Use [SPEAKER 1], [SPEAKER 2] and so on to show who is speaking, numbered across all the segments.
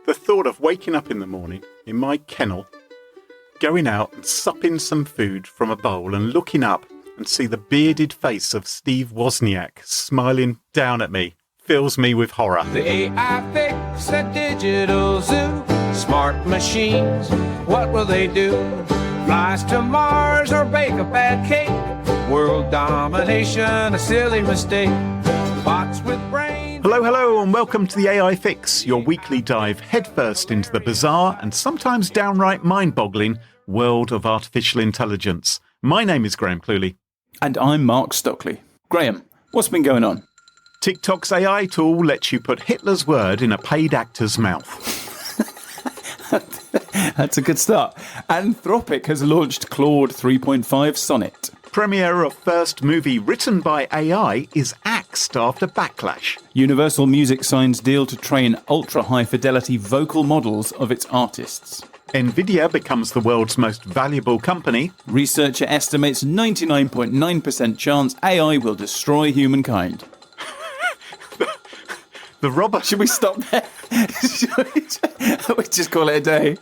[SPEAKER 1] The thought of waking up in the morning in my kennel, going out and supping some food from a bowl and looking up and see the bearded face of Steve Wozniak smiling down at me fills me with horror.
[SPEAKER 2] The AI fix a digital zoo. Smart machines, what will they do? Flies to Mars or bake a bad cake? World domination, a silly mistake. Bots with brains.
[SPEAKER 1] Hello, and welcome to the AI Fix, your weekly dive headfirst into the bizarre and sometimes downright mind-boggling world of artificial intelligence. My name is Graham Cluley.
[SPEAKER 3] And I'm Mark Stockley. Graham, what's been going on?
[SPEAKER 1] TikTok's AI tool lets you put Hitler's word in a paid actor's mouth.
[SPEAKER 3] That's a good start. Anthropic has launched Claude 3.5 Sonnet.
[SPEAKER 1] Premiere of first movie written by AI is axed after backlash.
[SPEAKER 3] Universal Music signs deal to train ultra-high-fidelity vocal models of its artists.
[SPEAKER 1] Nvidia becomes the world's most valuable company.
[SPEAKER 3] Researcher estimates 99.9% chance AI will destroy humankind.
[SPEAKER 1] The robot...
[SPEAKER 3] Should we stop there? Should we just call it a day?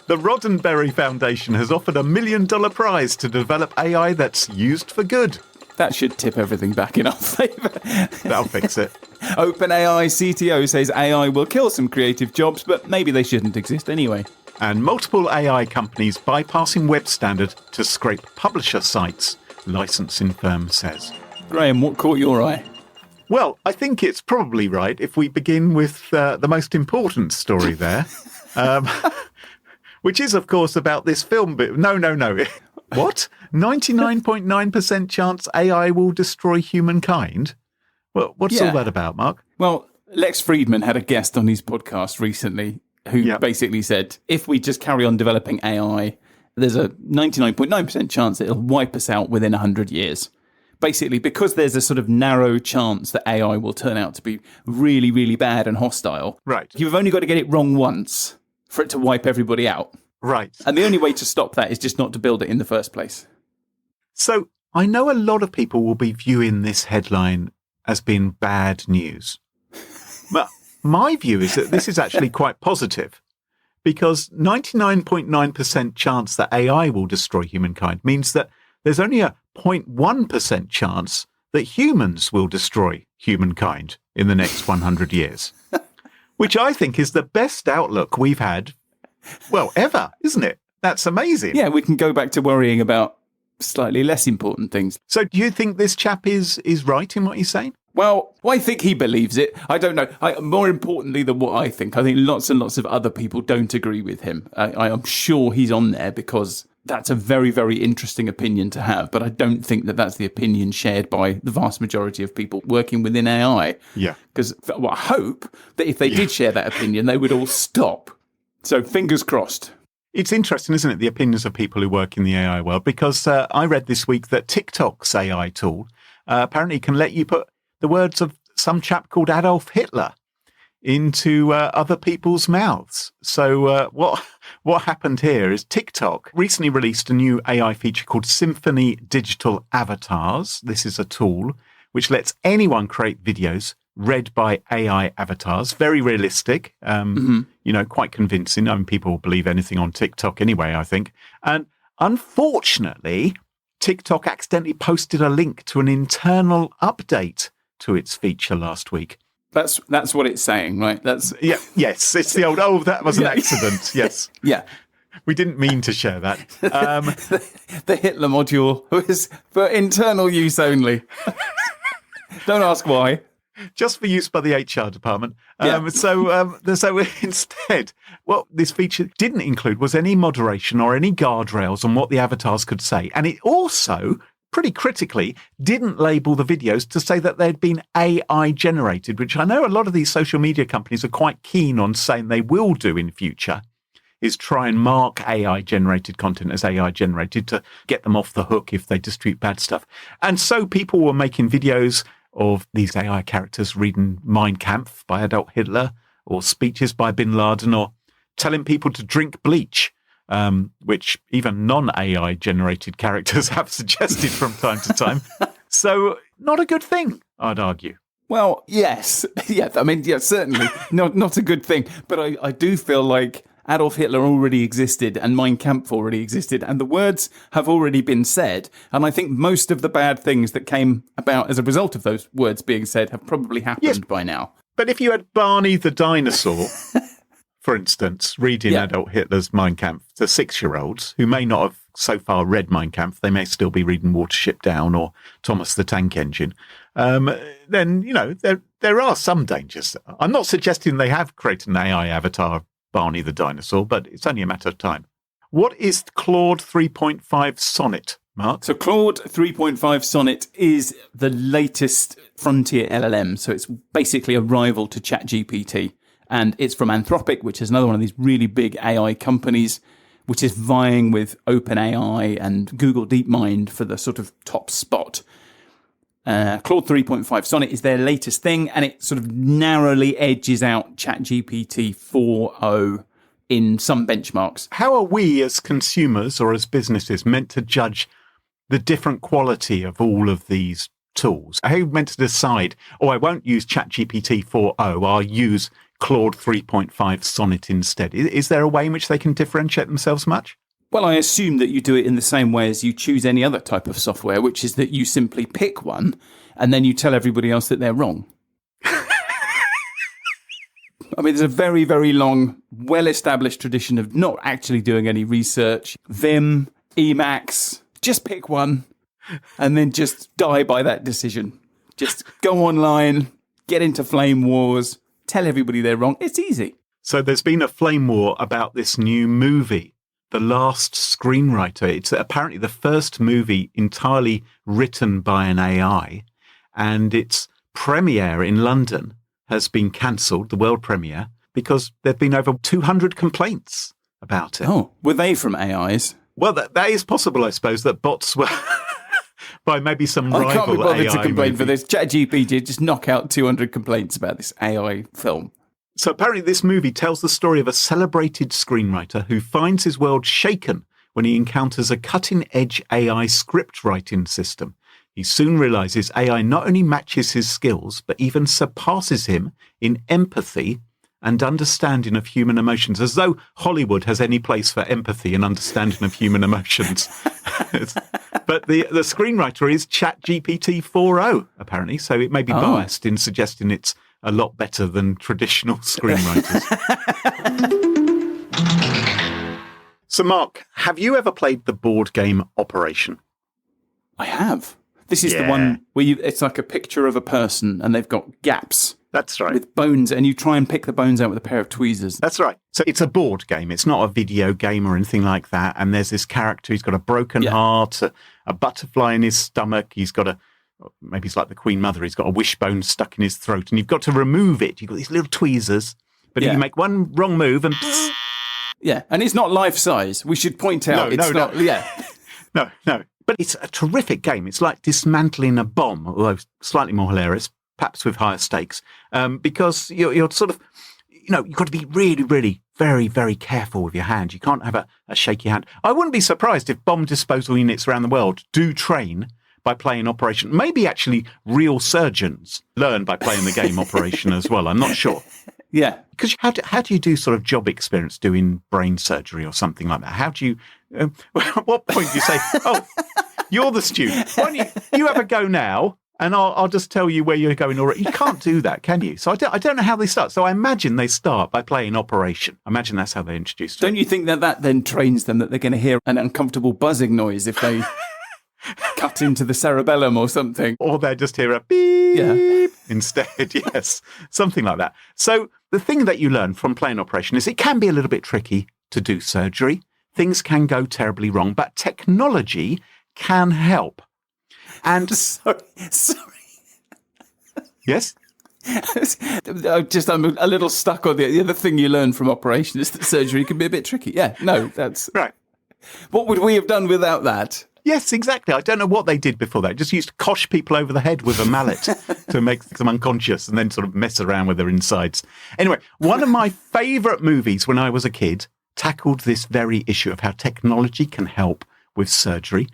[SPEAKER 1] The Roddenberry Foundation has offered $1 million prize to develop AI that's used for good.
[SPEAKER 3] That should tip everything back in our favour.
[SPEAKER 1] That'll fix it.
[SPEAKER 3] OpenAI CTO says AI will kill some creative jobs, but maybe they shouldn't exist anyway.
[SPEAKER 1] And multiple AI companies bypassing web standard to scrape publisher sites, licensing firm says.
[SPEAKER 3] Graham, what caught your eye?
[SPEAKER 1] Well, I think it's probably right if we begin with the most important story there. Which is, of course, about this film. But no. What? 99.9% chance AI will destroy humankind? Well, what's all that about, Mark?
[SPEAKER 3] Well, Lex Friedman had a guest on his podcast recently who basically said, if we just carry on developing AI, there's a 99.9% chance it'll wipe us out within 100 years. Basically, because there's a sort of narrow chance that AI will turn out to be really, really bad and hostile.
[SPEAKER 1] Right.
[SPEAKER 3] You've only got to get it wrong once for it to wipe everybody out.
[SPEAKER 1] Right.
[SPEAKER 3] And the only way to stop that is just not to build it in the first place.
[SPEAKER 1] So I know a lot of people will be viewing this headline as being bad news. But my view is that this is actually quite positive, because 99.9% chance that AI will destroy humankind means that there's only a 0.1% chance that humans will destroy humankind in the next 100 years. Which I think is the best outlook we've had, well, ever, isn't it? That's amazing.
[SPEAKER 3] Yeah, we can go back to worrying about slightly less important things.
[SPEAKER 1] So do you think this chap is right in what he's saying?
[SPEAKER 3] Well, I think he believes it. I don't know. More importantly than what I think lots and lots of other people don't agree with him. I am sure he's on there because that's a very, very interesting opinion to have. But I don't think that that's the opinion shared by the vast majority of people working within AI.
[SPEAKER 1] Yeah.
[SPEAKER 3] Because I hope that if they did share that opinion, they would all stop. So fingers crossed.
[SPEAKER 1] It's interesting, isn't it, the opinions of people who work in the AI world? Because I read this week that TikTok's AI tool apparently can let you put the words of some chap called Adolf Hitler into other people's mouths. So what happened here is TikTok recently released a new AI feature called Symphony Digital Avatars. This is a tool which lets anyone create videos read by AI avatars. Very realistic, quite convincing. I mean, people will believe anything on TikTok anyway, I think. And unfortunately, TikTok accidentally posted a link to an internal update to its feature last week.
[SPEAKER 3] That's what it's saying, right?
[SPEAKER 1] Yes, it's the old, that was an accident, yes.
[SPEAKER 3] Yeah.
[SPEAKER 1] We didn't mean to share that.
[SPEAKER 3] The Hitler module was for internal use only. Don't ask why.
[SPEAKER 1] Just for use by the HR department. So instead, what this feature didn't include was any moderation or any guardrails on what the avatars could say. And it also, pretty critically, didn't label the videos to say that they'd been AI generated, which I know a lot of these social media companies are quite keen on saying they will do in future, is try and mark AI generated content as AI generated to get them off the hook if they distribute bad stuff. And so people were making videos of these AI characters reading Mein Kampf by Adolf Hitler, or speeches by Bin Laden, or telling people to drink bleach, which even non-AI generated characters have suggested from time to time. So not a good thing, I'd argue.
[SPEAKER 3] Well, yes. Yeah, I mean, yeah, certainly not a good thing. But I do feel like Adolf Hitler already existed and Mein Kampf already existed and the words have already been said. And I think most of the bad things that came about as a result of those words being said have probably happened by now.
[SPEAKER 1] But if you had Barney the dinosaur, for instance, reading Adolf Hitler's Mein Kampf to 6-year-olds who may not have so far read Mein Kampf, they may still be reading Watership Down or Thomas the Tank Engine, then, you know, there are some dangers. I'm not suggesting they have created an AI avatar of Barney the dinosaur, but it's only a matter of time. What is Claude 3.5 Sonnet, Mark?
[SPEAKER 3] So Claude 3.5 Sonnet is the latest frontier LLM. So it's basically a rival to ChatGPT. And it's from Anthropic, which is another one of these really big AI companies, which is vying with OpenAI and Google DeepMind for the sort of top spot. Claude 3.5 Sonnet is their latest thing, and it sort of narrowly edges out ChatGPT 4.0 in some benchmarks.
[SPEAKER 1] How are we as consumers or as businesses meant to judge the different quality of all of these tools? How are you meant to decide, I won't use ChatGPT 4.0, I'll use Claude 3.5 Sonnet instead? Is there a way in which they can differentiate themselves much?
[SPEAKER 3] Well, I assume that you do it in the same way as you choose any other type of software, which is that you simply pick one and then you tell everybody else that they're wrong. I mean, there's a very, very long, well-established tradition of not actually doing any research. Vim, Emacs, just pick one and then just die by that decision. Just go online, get into flame wars, tell everybody they're wrong. It's easy.
[SPEAKER 1] So there's been a flame war about this new movie, The Last Screenwriter. It's apparently the first movie entirely written by an AI, and its premiere in London has been cancelled, the world premiere, because there have been over 200 complaints about it.
[SPEAKER 3] Oh, were they from AIs?
[SPEAKER 1] Well, that is possible, I suppose, that bots were by maybe some rival AI.
[SPEAKER 3] I can't be bothered
[SPEAKER 1] AI
[SPEAKER 3] to complain
[SPEAKER 1] movie.
[SPEAKER 3] for this. ChatGPT just knock out 200 complaints about this AI film.
[SPEAKER 1] So apparently this movie tells the story of a celebrated screenwriter who finds his world shaken when he encounters a cutting-edge AI script writing system. He soon realizes AI not only matches his skills, but even surpasses him in empathy and understanding of human emotions, as though Hollywood has any place for empathy and understanding of human emotions. But the screenwriter is ChatGPT 4.0, apparently, so it may be biased in suggesting it's a lot better than traditional screenwriters. So, Mark, have you ever played the board game Operation?
[SPEAKER 3] I have. This is the one where it's like a picture of a person and they've got gaps.
[SPEAKER 1] That's right.
[SPEAKER 3] With bones, and you try and pick the bones out with a pair of tweezers.
[SPEAKER 1] That's right. So it's a board game. It's not a video game or anything like that. And there's this character, he's got a broken heart, a butterfly in his stomach. He's got maybe it's like the Queen Mother, he's got a wishbone stuck in his throat, and you've got to remove it. You've got these little tweezers, but if you make one wrong move and...
[SPEAKER 3] Yeah, and it's not life-size. We should point out it's not... No. Yeah.
[SPEAKER 1] No. But it's a terrific game. It's like dismantling a bomb, although slightly more hilarious, perhaps with higher stakes, because you're sort of, you've got to be really, really very, very careful with your hand. You can't have a shaky hand. I wouldn't be surprised if bomb disposal units around the world do train by playing Operation. Maybe actually real surgeons learn by playing the game Operation as well. I'm not sure.
[SPEAKER 3] Yeah.
[SPEAKER 1] Because how do you do sort of job experience doing brain surgery or something like that? How do you, at what point do you say, you're the student, why don't you have a go now and I'll just tell you where you're going already. You can't do that, can you? So I don't know how they start. So I imagine they start by playing Operation. I imagine that's how they introduced it.
[SPEAKER 3] Don't you think that then trains them that they're going to hear an uncomfortable buzzing noise if they cut into the cerebellum or something?
[SPEAKER 1] Or they just hear a beep instead, yes. Something like that. So the thing that you learn from playing Operation is it can be a little bit tricky to do surgery. Things can go terribly wrong, but technology can help. And
[SPEAKER 3] sorry.
[SPEAKER 1] Yes?
[SPEAKER 3] I'm a little stuck on the other thing you learn from Operation is that surgery can be a bit tricky. Yeah, no, that's...
[SPEAKER 1] Right.
[SPEAKER 3] What would we have done without that?
[SPEAKER 1] Yes, exactly. I don't know what they did before that. Just used to cosh people over the head with a mallet to make them unconscious and then sort of mess around with their insides. Anyway, one of my favourite movies when I was a kid tackled this very issue of how technology can help with surgery.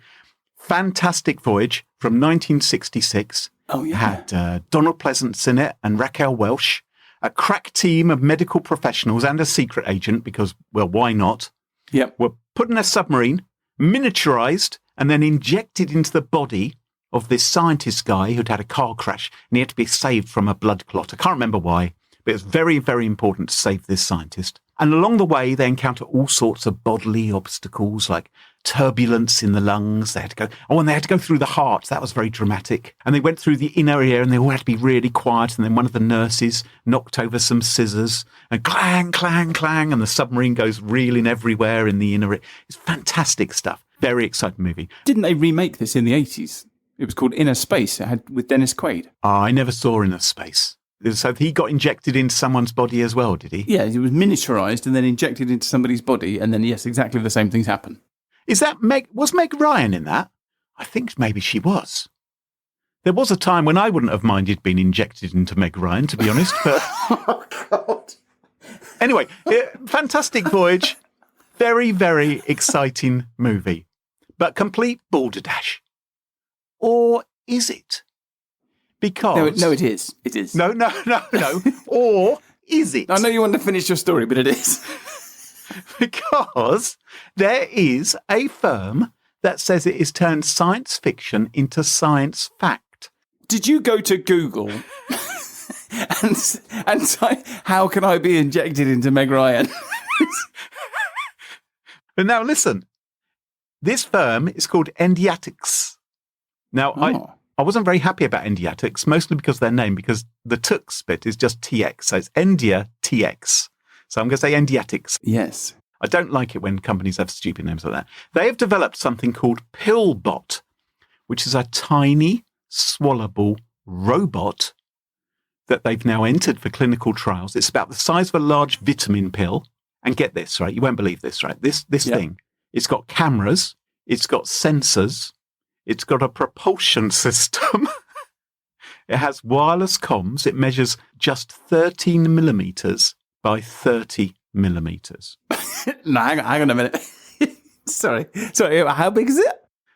[SPEAKER 1] Fantastic Voyage from 1966.
[SPEAKER 3] Oh, yeah.
[SPEAKER 1] Had Donald Pleasance in it and Raquel Welch, a crack team of medical professionals and a secret agent because, well, why not?
[SPEAKER 3] Yep.
[SPEAKER 1] Were put in a submarine, miniaturized, and then injected into the body of this scientist guy who'd had a car crash and he had to be saved from a blood clot. I can't remember why, but it's very, very important to save this scientist. And along the way, they encounter all sorts of bodily obstacles like turbulence in the lungs. They had to go, and they had to go through the heart. That was very dramatic. And they went through the inner ear and they all had to be really quiet. And then one of the nurses knocked over some scissors and clang, clang, clang. And the submarine goes reeling everywhere in the inner ear. It's fantastic stuff. Very exciting movie.
[SPEAKER 3] Didn't they remake this in the 80s? It was called Inner Space. It had with Dennis Quaid.
[SPEAKER 1] I never saw Inner Space. So he got injected into someone's body as well, did he?
[SPEAKER 3] Yeah, it was miniaturized and then injected into somebody's body. And then, yes, exactly the same things happen.
[SPEAKER 1] Is that was Meg Ryan in that? I think maybe she was. There was a time when I wouldn't have minded being injected into Meg Ryan, to be honest. But
[SPEAKER 3] oh, God.
[SPEAKER 1] Anyway, fantastic voyage. Very, very exciting movie. But complete balderdash. Or is it? Because...
[SPEAKER 3] No, it is. It is.
[SPEAKER 1] No. Or is it?
[SPEAKER 3] I know you want to finish your story, but it is.
[SPEAKER 1] Because there is a firm that says it has turned science fiction into science fact.
[SPEAKER 3] Did you go to Google and type, how can I be injected into Meg Ryan?
[SPEAKER 1] But now listen, this firm is called Endiatics. Now, I wasn't very happy about Endiatics, mostly because of their name, because the Tux bit is just TX. So it's Endia TX. So I'm going to say Endiatics.
[SPEAKER 3] Yes.
[SPEAKER 1] I don't like it when companies have stupid names like that. They have developed something called PillBot, which is a tiny, swallowable robot that they've now entered for clinical trials. It's about the size of a large vitamin pill. And get this, right? You won't believe this, right? This thing, it's got cameras, it's got sensors, it's got a propulsion system. It has wireless comms. It measures just 13 millimeters by 30 millimeters.
[SPEAKER 3] No, hang on a minute. Sorry, how big is it?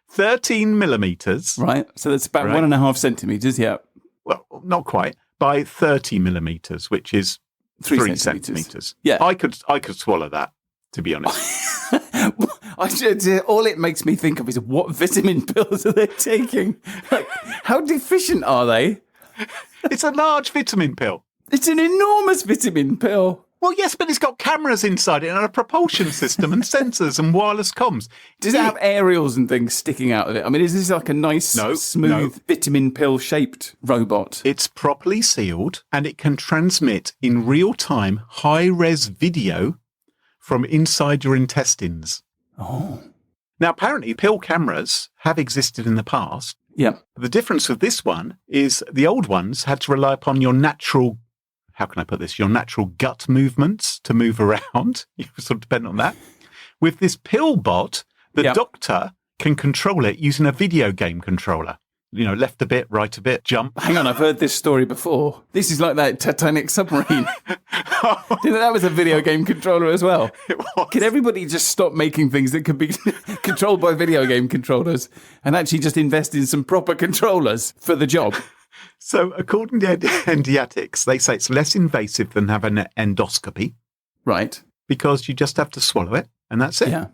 [SPEAKER 1] 13 millimeters.
[SPEAKER 3] Right, so that's about 1.5 centimeters, yeah.
[SPEAKER 1] Well, not quite. By 30 millimeters, which is 3 centimeters.
[SPEAKER 3] Yeah.
[SPEAKER 1] I could swallow that, to be honest.
[SPEAKER 3] All it makes me think of is what vitamin pills are they taking? Like, how deficient are they?
[SPEAKER 1] It's a large vitamin pill.
[SPEAKER 3] It's an enormous vitamin pill.
[SPEAKER 1] Well, yes, but it's got cameras inside it and a propulsion system and sensors and wireless comms.
[SPEAKER 3] Does it have aerials and things sticking out of it? I mean, is this like a nice, smooth vitamin pill-shaped robot?
[SPEAKER 1] It's properly sealed and it can transmit in real-time high-res video from inside your intestines.
[SPEAKER 3] Oh.
[SPEAKER 1] Now, apparently, pill cameras have existed in the past.
[SPEAKER 3] Yeah.
[SPEAKER 1] The difference with this one is the old ones had to rely upon your natural... How can I put this? Your natural gut movements to move around. You sort of depend on that. With this PillBot, the doctor can control it using a video game controller. You know, left a bit, right a bit, jump.
[SPEAKER 3] Hang on, I've heard this story before. This is like that Titanic submarine. That was a video game controller as well.
[SPEAKER 1] It was.
[SPEAKER 3] Could everybody just stop making things that can be controlled by video game controllers and actually just invest in some proper controllers for the job?
[SPEAKER 1] So according to Endiatics, they say it's less invasive than having an endoscopy.
[SPEAKER 3] Right.
[SPEAKER 1] Because you just have to swallow it and that's it.
[SPEAKER 3] Yeah.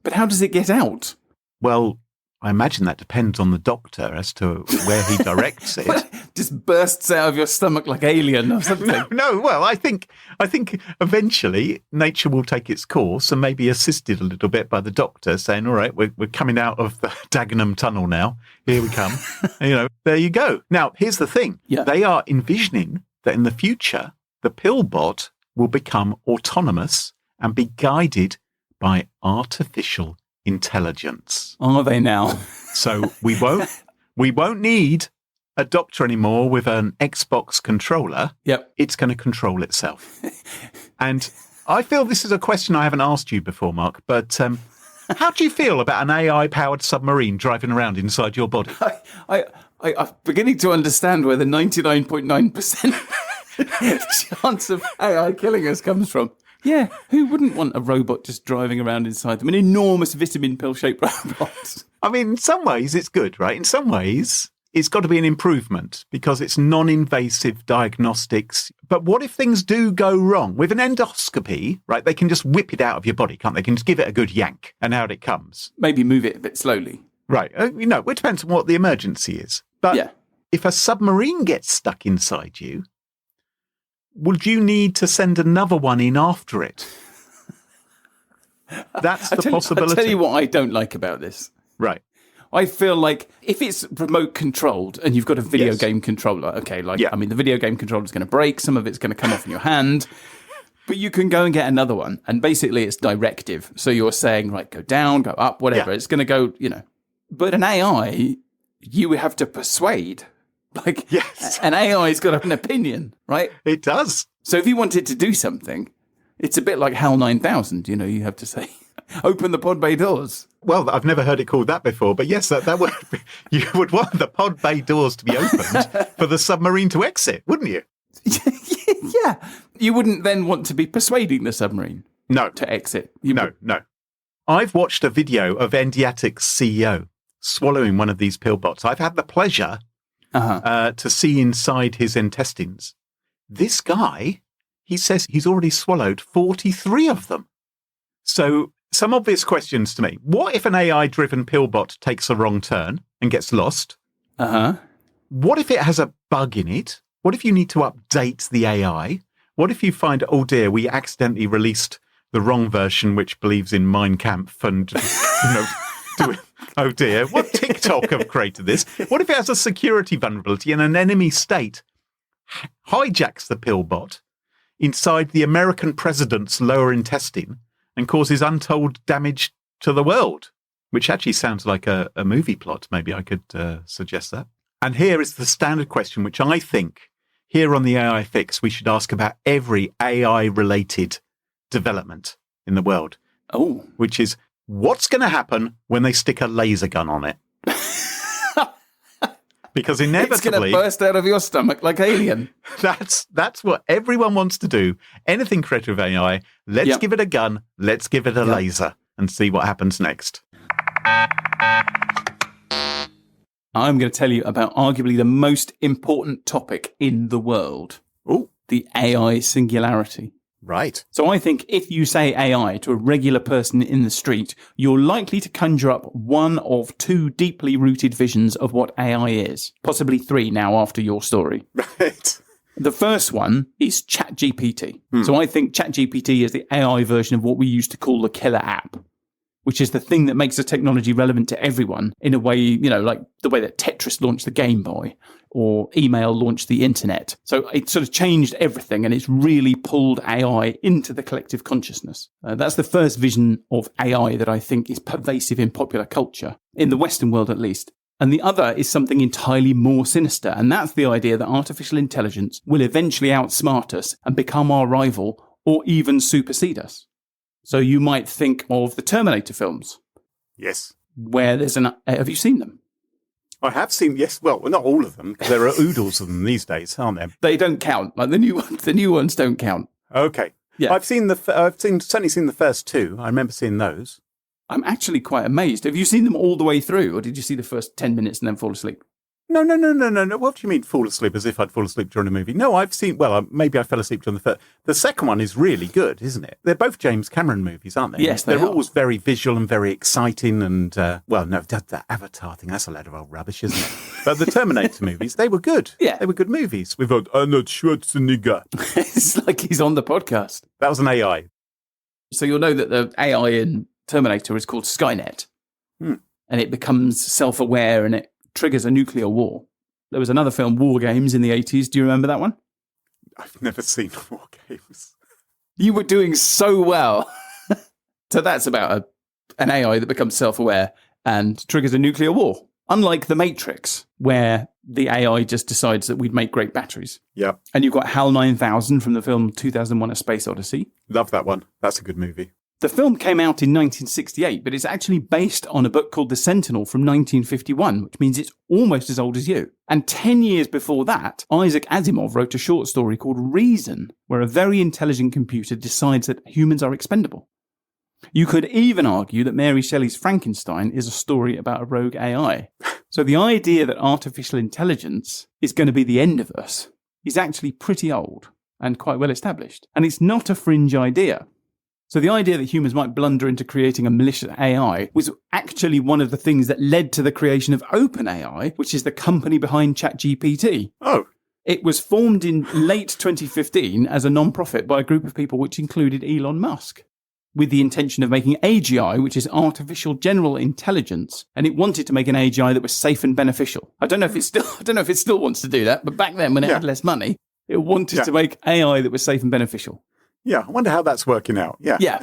[SPEAKER 3] But how does it get out?
[SPEAKER 1] Well, I imagine that depends on the doctor as to where he directs it.
[SPEAKER 3] Just bursts out of your stomach like Alien or something.
[SPEAKER 1] No. Well, I think eventually nature will take its course and maybe assisted a little bit by the doctor saying, all right, we're coming out of the Dagenham tunnel now. Here we come. There you go. Now, here's the thing.
[SPEAKER 3] Yeah.
[SPEAKER 1] They are envisioning that in the future, the PillBot will become autonomous and be guided by artificial intelligence.
[SPEAKER 3] Are they now?
[SPEAKER 1] So we won't need a doctor anymore with an Xbox controller.
[SPEAKER 3] Yep.
[SPEAKER 1] It's going to control itself. And I feel this is a question I haven't asked you before, Mark, but how do you feel about an AI-powered submarine driving around inside your body?
[SPEAKER 3] I'm beginning to understand where the 99.9% chance of AI killing us comes from. Yeah, who wouldn't want a robot just driving around inside them? An enormous vitamin pill-shaped robot.
[SPEAKER 1] I mean, in some ways it's good, right? In some ways it's got to be an improvement because it's non-invasive diagnostics. But what if things do go wrong? With an endoscopy, right, they can just whip it out of your body, can't they? They can just give it a good yank and out it comes.
[SPEAKER 3] Maybe move it a bit slowly.
[SPEAKER 1] Right. It depends on what the emergency is. But if a submarine gets stuck inside you, would you need to send another one in after it? That's the possibility.
[SPEAKER 3] I'll tell you what I don't like about this.
[SPEAKER 1] Right.
[SPEAKER 3] I feel like if it's remote controlled and you've got a video game controller, the video game controller is going to break, some of it's going to come off in your hand, but you can go and get another one. And basically it's directive. So you're saying, right, go down, go up, whatever. It's going to go, But an AI, you have to persuade. An AI's got an opinion, right?
[SPEAKER 1] It does.
[SPEAKER 3] So if you wanted to do something, it's a bit like HAL 9000, you have to say, open the pod bay doors.
[SPEAKER 1] Well, I've never heard it called that before, but yes, that would be, you would want the pod bay doors to be opened for the submarine to exit, wouldn't you?
[SPEAKER 3] Yeah. You wouldn't then want to be persuading the submarine to exit. No.
[SPEAKER 1] I've watched a video of Endiatic's CEO swallowing one of these pillbots. I've had the pleasure to see inside his intestines. This guy, he says he's already swallowed 43 of them. So some obvious questions to me. What if an AI-driven pillbot takes a wrong turn and gets lost? What if it has a bug in it? What if you need to update the AI? What if you find, oh dear, we accidentally released the wrong version which believes in Mein Kampf and, oh dear, what TikTok have created this? What if it has a security vulnerability and an enemy state hijacks the pillbot inside the American president's lower intestine and causes untold damage to the world, which actually sounds like a movie plot. Maybe I could suggest that. And here is the standard question, which I think here on the AI Fix, we should ask about every AI-related development in the world.
[SPEAKER 3] Oh.
[SPEAKER 1] Which is, what's going to happen when they stick a laser gun on it? Because inevitably...
[SPEAKER 3] It's going to burst out of your stomach like Alien.
[SPEAKER 1] That's what everyone wants to do. Anything creative with AI, let's give it a gun, let's give it a laser, and see what happens next.
[SPEAKER 3] I'm going to tell you about arguably the most important topic in the world.
[SPEAKER 1] Oh,
[SPEAKER 3] the AI singularity.
[SPEAKER 1] Right.
[SPEAKER 3] So I think if you say AI to a regular person in the street, you're likely to conjure up one of two deeply rooted visions of what AI is. Possibly three now after your story.
[SPEAKER 1] Right.
[SPEAKER 3] The first one is ChatGPT. So I think ChatGPT is the AI version of what we used to call the killer app, which is the thing that makes the technology relevant to everyone in a way, like the way that Tetris launched the Game Boy or email launched the internet. So it sort of changed everything and it's really pulled AI into the collective consciousness. That's the first vision of AI that I think is pervasive in popular culture, in the Western world at least. And the other is something entirely more sinister, and that's the idea that artificial intelligence will eventually outsmart us and become our rival or even supersede us. So you might think of the Terminator films.
[SPEAKER 1] Yes.
[SPEAKER 3] Where there's have you seen them?
[SPEAKER 1] I have seen, yes. Well, not all of them. There are oodles of them these days, aren't there?
[SPEAKER 3] They don't count. Like the new ones don't count.
[SPEAKER 1] Okay. Yeah. I've certainly seen the first two. I remember seeing those.
[SPEAKER 3] I'm actually quite amazed. Have you seen them all the way through, or did you see the first 10 minutes and then fall asleep?
[SPEAKER 1] No. What do you mean fall asleep, as if I'd fall asleep during a movie? No, I've seen, maybe I fell asleep during the first. The second one is really good, isn't it? They're both James Cameron movies, aren't they?
[SPEAKER 3] Yes,
[SPEAKER 1] they're always very visual and very exciting and, that Avatar thing, that's a load of old rubbish, isn't it? But the Terminator movies, they were good.
[SPEAKER 3] Yeah.
[SPEAKER 1] They were good movies. We've got Arnold Schwarzenegger.
[SPEAKER 3] It's like he's on the podcast.
[SPEAKER 1] That was an AI.
[SPEAKER 3] So you'll know that the AI in Terminator is called Skynet. And it becomes self-aware and it triggers a nuclear war. There was another film, War Games, in the 80s. Do you remember that one?
[SPEAKER 1] I've never seen War Games.
[SPEAKER 3] You were doing so well. So that's about an AI that becomes self-aware and triggers a nuclear war. Unlike The Matrix, where the AI just decides that we'd make great batteries.
[SPEAKER 1] Yeah.
[SPEAKER 3] And you've got HAL 9000 from the film 2001: A Space Odyssey.
[SPEAKER 1] Love that one. That's a good movie.
[SPEAKER 3] The film came out in 1968, but it's actually based on a book called The Sentinel from 1951, which means it's almost as old as you. And 10 years before that, Isaac Asimov wrote a short story called Reason, where a very intelligent computer decides that humans are expendable. You could even argue that Mary Shelley's Frankenstein is a story about a rogue AI. So the idea that artificial intelligence is going to be the end of us is actually pretty old and quite well established. And it's not a fringe idea. So the idea that humans might blunder into creating a malicious AI was actually one of the things that led to the creation of OpenAI, which is the company behind ChatGPT.
[SPEAKER 1] Oh.
[SPEAKER 3] It was formed in late 2015 as a non-profit by a group of people which included Elon Musk, with the intention of making AGI, which is artificial general intelligence, and it wanted to make an AGI that was safe and beneficial. I don't know if it still wants to do that, but back then when it had less money, it wanted to make AI that was safe and beneficial.
[SPEAKER 1] Yeah, I wonder how that's working out. Yeah.
[SPEAKER 3] Yeah.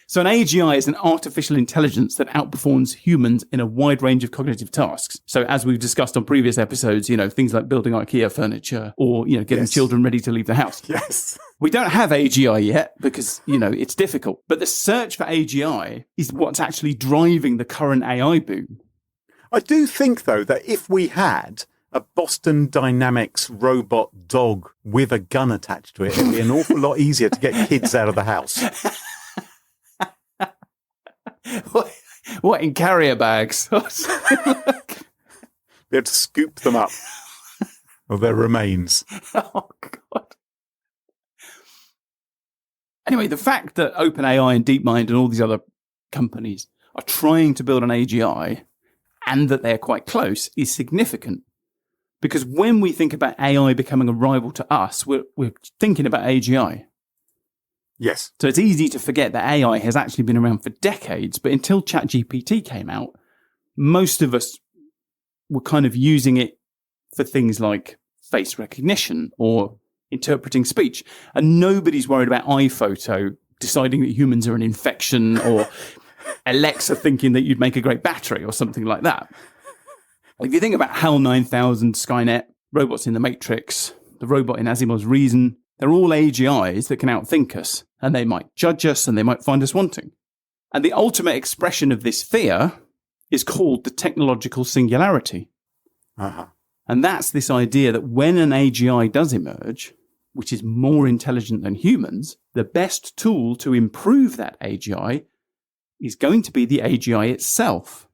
[SPEAKER 3] So an AGI is an artificial intelligence that outperforms humans in a wide range of cognitive tasks. So as we've discussed on previous episodes, things like building IKEA furniture or, getting children ready to leave the house.
[SPEAKER 1] Yes.
[SPEAKER 3] We don't have AGI yet because, it's difficult. But the search for AGI is what's actually driving the current AI boom.
[SPEAKER 1] I do think, though, that if we had a Boston Dynamics robot dog with a gun attached to it, it'd be an awful lot easier to get kids out of the house.
[SPEAKER 3] What, in carrier bags?
[SPEAKER 1] Be able to scoop them up. Or their remains.
[SPEAKER 3] Oh, God. Anyway, the fact that OpenAI and DeepMind and all these other companies are trying to build an AGI and that they're quite close is significant. Because when we think about AI becoming a rival to us, we're thinking about AGI.
[SPEAKER 1] Yes.
[SPEAKER 3] So it's easy to forget that AI has actually been around for decades, but until ChatGPT came out, most of us were kind of using it for things like face recognition or interpreting speech. And nobody's worried about iPhoto deciding that humans are an infection or Alexa thinking that you'd make a great battery or something like that. If you think about HAL 9000, Skynet, robots in the Matrix, the robot in Asimov's Reason, they're all AGIs that can outthink us, and they might judge us and they might find us wanting. And the ultimate expression of this fear is called the technological singularity.
[SPEAKER 1] Uh-huh.
[SPEAKER 3] And that's this idea that when an AGI does emerge, which is more intelligent than humans, the best tool to improve that AGI is going to be the AGI itself.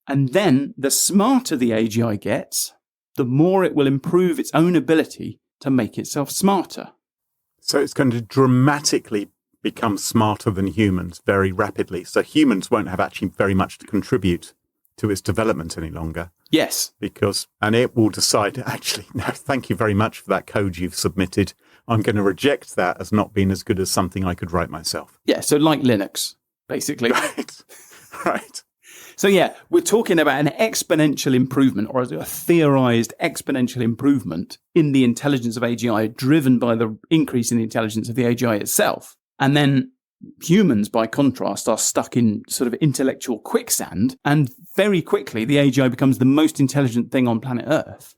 [SPEAKER 3] And then the smarter the AGI gets, the more it will improve its own ability to make itself smarter.
[SPEAKER 1] So it's going to dramatically become smarter than humans very rapidly. So humans won't have actually very much to contribute to its development any longer.
[SPEAKER 3] Yes.
[SPEAKER 1] And it will decide, actually, no, thank you very much for that code you've submitted. I'm going to reject that as not being as good as something I could write myself.
[SPEAKER 3] Yeah, so like Linux, basically.
[SPEAKER 1] Right.
[SPEAKER 3] So yeah, we're talking about an exponential improvement, or a theorized exponential improvement in the intelligence of AGI, driven by the increase in the intelligence of the AGI itself. And then humans, by contrast, are stuck in sort of intellectual quicksand, and very quickly the AGI becomes the most intelligent thing on planet Earth.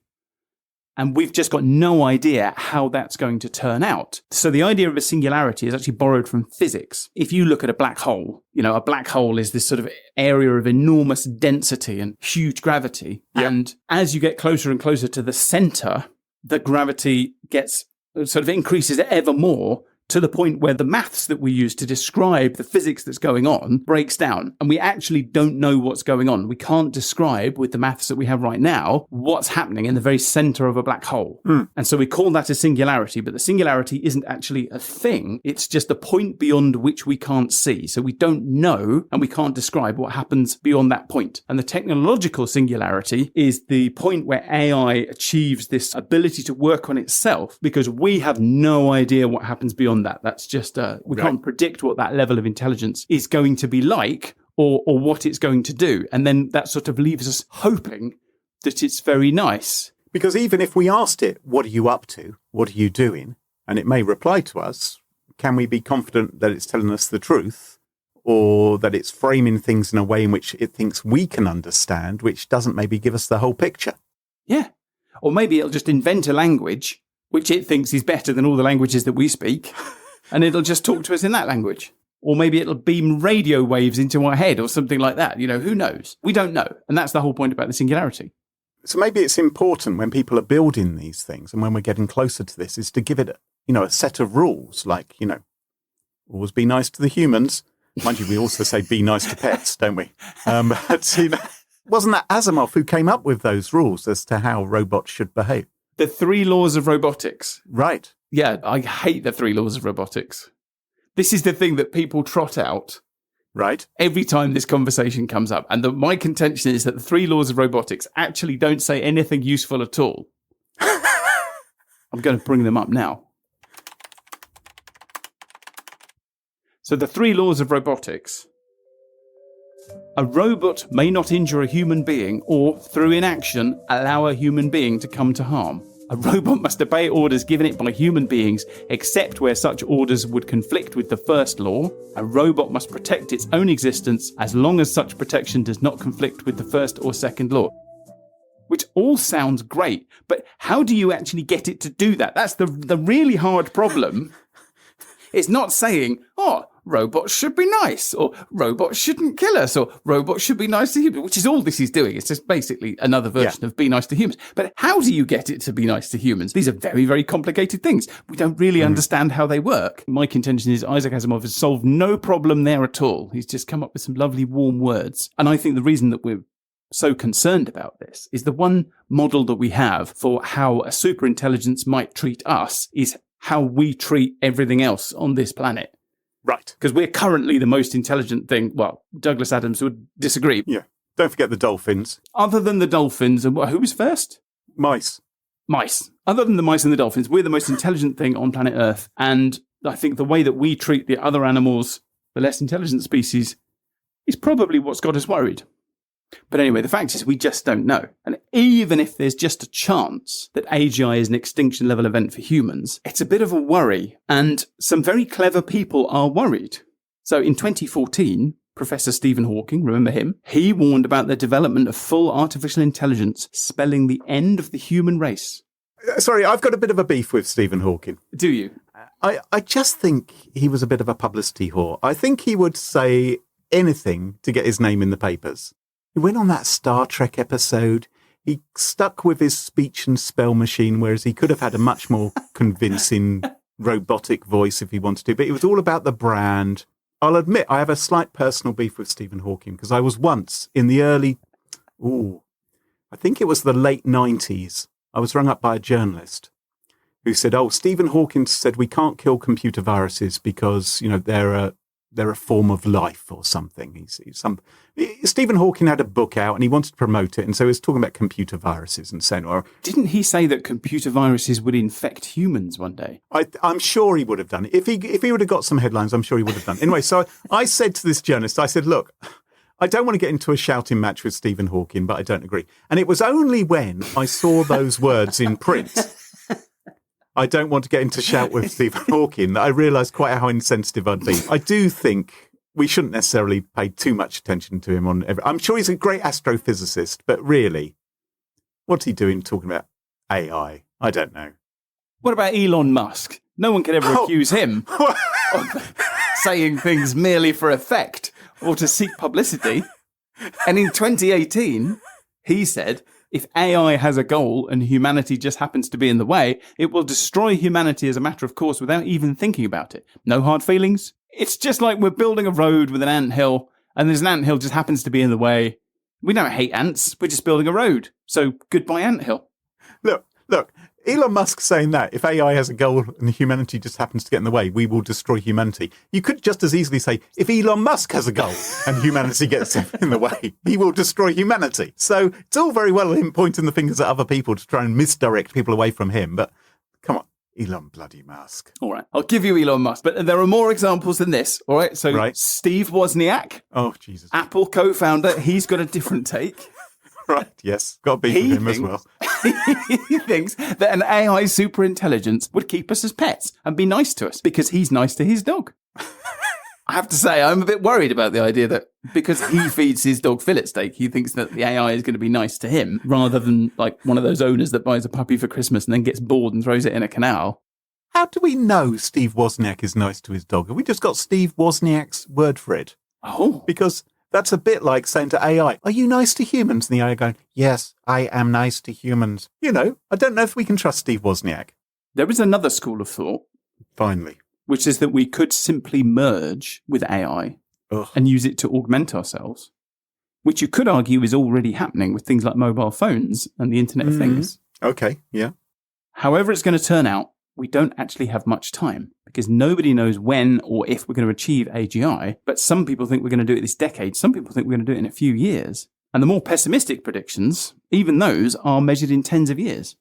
[SPEAKER 3] And we've just got no idea how that's going to turn out. So the idea of a singularity is actually borrowed from physics. If you look at a black hole, a black hole is this sort of area of enormous density and huge gravity. Yep. And as you get closer and closer to the center, the gravity gets sort of increases ever more, to the point where the maths that we use to describe the physics that's going on breaks down. And we actually don't know what's going on. We can't describe with the maths that we have right now what's happening in the very center of a black hole. And so we call that a singularity, but the singularity isn't actually a thing. It's just a point beyond which we can't see. So we don't know and we can't describe what happens beyond that point. And the technological singularity is the point where AI achieves this ability to work on itself, because we have no idea what happens beyond that. That's just, we can't predict what that level of intelligence is going to be like or what it's going to do. And then that sort of leaves us hoping that it's very nice.
[SPEAKER 1] Because even if we asked it, what are you up to? What are you doing? And it may reply to us, can we be confident that it's telling us the truth, or that it's framing things in a way in which it thinks we can understand, which doesn't maybe give us the whole picture?
[SPEAKER 3] Yeah. Or maybe it'll just invent a language which it thinks is better than all the languages that we speak, and it'll just talk to us in that language. Or maybe it'll beam radio waves into our head or something like that. Who knows? We don't know. And that's the whole point about the singularity.
[SPEAKER 1] So maybe it's important when people are building these things and when we're getting closer to this is to give it, a set of rules, like, always be nice to the humans. Mind you, we also say be nice to pets, don't we? But, Wasn't that Asimov who came up with those rules as to how robots should behave?
[SPEAKER 3] The 3 laws of robotics.
[SPEAKER 1] Right.
[SPEAKER 3] Yeah, I hate the 3 laws of robotics. This is the thing that people trot out.
[SPEAKER 1] Right.
[SPEAKER 3] Every time this conversation comes up. And my contention is that the 3 laws of robotics actually don't say anything useful at all. I'm going to bring them up now. So the 3 laws of robotics. A robot may not injure a human being or, through inaction, allow a human being to come to harm. A robot must obey orders given it by human beings, except where such orders would conflict with the first law. A robot must protect its own existence as long as such protection does not conflict with the first or second law. Which all sounds great, but how do you actually get it to do that? That's the really hard problem. It's not saying, robots should be nice, or robots shouldn't kill us, or robots should be nice to humans, which is all this is doing. It's just basically another version of be nice to humans. But how do you get it to be nice to humans? These are very, very complicated things. We don't really understand how they work. My contention is Isaac Asimov has solved no problem there at all. He's just come up with some lovely warm words. And I think the reason that we're so concerned about this is the one model that we have for how a superintelligence might treat us is how we treat everything else on this planet.
[SPEAKER 1] Right.
[SPEAKER 3] Because we're currently the most intelligent thing. Well, Douglas Adams would disagree.
[SPEAKER 1] Yeah. Don't forget the dolphins.
[SPEAKER 3] Other than the dolphins, and who was first?
[SPEAKER 1] Mice.
[SPEAKER 3] Mice. Other than the mice and the dolphins, we're the most intelligent thing on planet Earth. And I think the way that we treat the other animals, the less intelligent species, is probably what's got us worried. But anyway, the fact is we just don't know. And even if there's just a chance that AGI is an extinction level event for humans, it's a bit of a worry. And some very clever people are worried. So in 2014, Professor Stephen Hawking, remember him? He warned about the development of full artificial intelligence, spelling the end of the human race.
[SPEAKER 1] Sorry, I've got a bit of a beef with Stephen Hawking.
[SPEAKER 3] Do you?
[SPEAKER 1] I just think he was a bit of a publicity whore. I think he would say anything to get his name in the papers. He went on that Star Trek episode. He stuck with his speech and spell machine, whereas he could have had a much more convincing robotic voice if he wanted to. But it was all about the brand. I'll admit I have a slight personal beef with Stephen Hawking because I was once in the I think it was the late 90s. I was rung up by a journalist who said, Stephen Hawking said we can't kill computer viruses because, they're a form of life or something. Stephen Hawking had a book out and he wanted to promote it. And so he was talking about computer viruses and saying,
[SPEAKER 3] didn't he say that computer viruses would infect humans one day?
[SPEAKER 1] I'm sure he would have done it. If he would have got some headlines, I'm sure he would have done it. Anyway, so I said to this journalist, I said, look, I don't want to get into a shouting match with Stephen Hawking, but I don't agree. And it was only when I saw those words in print, I don't want to get into shout with Stephen Hawking, that I realised quite how insensitive I'd be. I do think we shouldn't necessarily pay too much attention to him I'm sure he's a great astrophysicist, but really, what's he doing talking about AI? I don't know.
[SPEAKER 3] What about Elon Musk? No one could ever accuse him of saying things merely for effect or to seek publicity. And in 2018, he said, if AI has a goal and humanity just happens to be in the way, it will destroy humanity as a matter of course without even thinking about it. No hard feelings. It's just like we're building a road with an anthill and there's an anthill just happens to be in the way. We don't hate ants. We're just building a road. So goodbye anthill.
[SPEAKER 1] Look, Elon Musk saying that if AI has a goal and humanity just happens to get in the way, we will destroy humanity. You could just as easily say, if Elon Musk has a goal and humanity gets in the way, he will destroy humanity. So it's all very well him pointing the fingers at other people to try and misdirect people away from him. But come on, Elon bloody Musk.
[SPEAKER 3] All right, I'll give you Elon Musk, but there are more examples than this. All right, so Steve Wozniak.
[SPEAKER 1] Oh, Jesus.
[SPEAKER 3] Apple co-founder, he's got a different take.
[SPEAKER 1] Right, yes. Got to be with him as well.
[SPEAKER 3] He thinks that an AI superintelligence would keep us as pets and be nice to us because he's nice to his dog. I have to say, I'm a bit worried about the idea that because he feeds his dog fillet steak, he thinks that the AI is going to be nice to him rather than like one of those owners that buys a puppy for Christmas and then gets bored and throws it in a canal.
[SPEAKER 1] How do we know Steve Wozniak is nice to his dog? Have we just got Steve Wozniak's word for it?
[SPEAKER 3] Oh.
[SPEAKER 1] Because that's a bit like saying to AI, are you nice to humans? And the AI going, yes, I am nice to humans. I don't know if we can trust Steve Wozniak.
[SPEAKER 3] There is another school of thought.
[SPEAKER 1] Finally.
[SPEAKER 3] Which is that we could simply merge with AI and use it to augment ourselves. which you could argue is already happening with things like mobile phones and the Internet of Things.
[SPEAKER 1] Okay, yeah.
[SPEAKER 3] However it's going to turn out, we don't actually have much time because nobody knows when or if we're going to achieve AGI, but some people think we're going to do it this decade. Some people think we're going to do it in a few years. And the more pessimistic predictions, even those are measured in tens of years.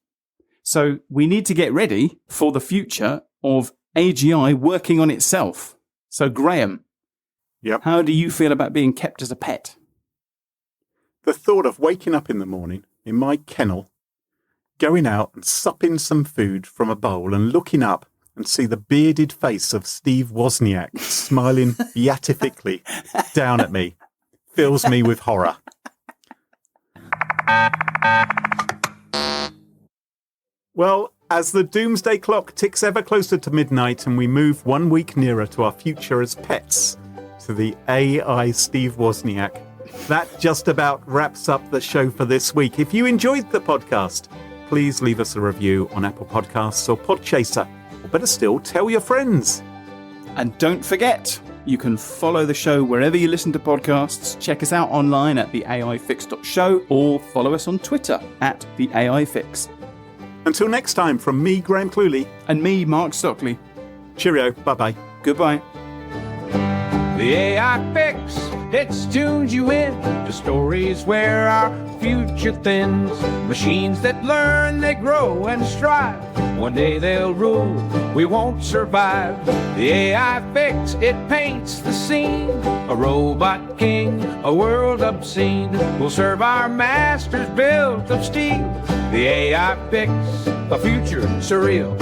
[SPEAKER 3] So we need to get ready for the future of AGI working on itself. So Graham, how do you feel about being kept as a pet?
[SPEAKER 1] The thought of waking up in the morning in my kennel, going out and supping some food from a bowl and looking up and see the bearded face of Steve Wozniak smiling beatifically down at me fills me with horror. Well, as the doomsday clock ticks ever closer to midnight and we move 1 week nearer to our future as pets, to the AI Steve Wozniak, that just about wraps up the show for this week. If you enjoyed the podcast, please leave us a review on Apple Podcasts or Podchaser, or better still, tell your friends.
[SPEAKER 3] And don't forget, you can follow the show wherever you listen to podcasts. Check us out online at theaifix.show or follow us on Twitter at theaifix.
[SPEAKER 1] Until next time, from me, Graham Cluley.
[SPEAKER 3] And me, Mark Stockley.
[SPEAKER 1] Cheerio. Bye-bye.
[SPEAKER 3] Goodbye.
[SPEAKER 2] The AI Fix, it tunes you in to stories where our future thins. Machines that learn, they grow and strive. One day they'll rule, we won't survive. The AI Fix, it paints the scene. A robot king, a world obscene. Will serve our masters built of steel. The AI Fix, a future surreal.